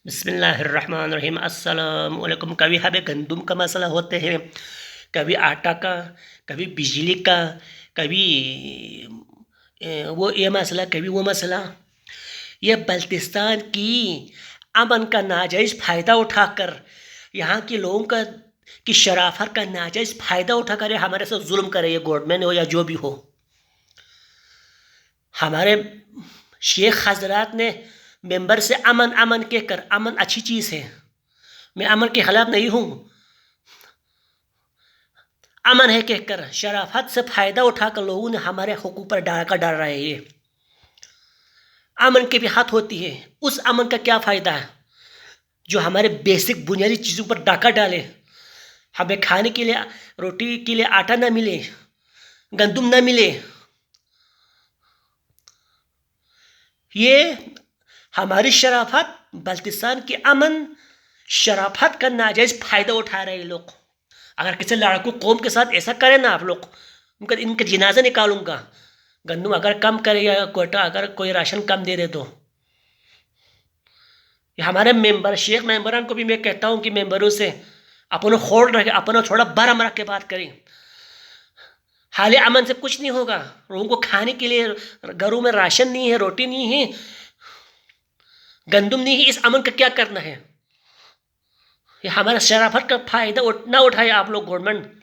بسم اللہ الرحمن الرحیم۔ السلام علیکم۔ کبھی ہمیں گندم کا مسئلہ ہوتے ہیں، کبھی آٹا کا، کبھی بجلی کا، کبھی وہ یہ مسئلہ، کبھی وہ مسئلہ۔ یہ بلتستان کی امن کا ناجائز فائدہ اٹھا کر، یہاں کے لوگوں کی شرافت کا ناجائز فائدہ اٹھا کر ہمارے ساتھ ظلم کرے، یہ گورنمنٹ ہو یا جو بھی ہو۔ ہمارے شیخ حضرات نے ممبر سے امن امن کہہ کر، امن اچھی چیز ہے، میں امن کے خلاف نہیں ہوں، امن ہے کہہ کر شرافت سے فائدہ اٹھا کر لوگوں نے ہمارے حقوق پر ڈاکہ ڈال رہا ہے۔ یہ امن کی بھی حد ہوتی ہے، اس امن کا کیا فائدہ ہے جو ہمارے بیسک بنیادی چیزوں پر ڈاکہ ڈالے، ہمیں کھانے کے لیے، روٹی کے لیے آٹا نہ ملے، گندم نہ ملے۔ یہ ہماری شرافت، بلتستان کی امن شرافت کا ناجائز فائدہ اٹھا رہے ہیں لوگ۔ اگر کسی لڑکوں قوم کے ساتھ ایسا کرے نا آپ لوگ، ان کا جنازہ نکالوں گا۔ گندم اگر کم کرے یا کوئٹہ اگر کوئی راشن کم دے دے تو یہ ہمارے ممبر، شیخ ممبران کو بھی میں کہتا ہوں کہ ممبروں سے اپنا خول رکھے، اپنا تھوڑا برم رکھ کے بات کریں۔ حال امن سے کچھ نہیں ہوگا، لوگوں کو کھانے کے لیے گھروں میں راشن نہیں ہے، روٹی نہیں ہے، گندم نہیں ہے، اس امن کا کیا کرنا ہے؟ یہ ہمارا شرافت کا فائدہ نہ اٹھائے آپ لوگ گورنمنٹ۔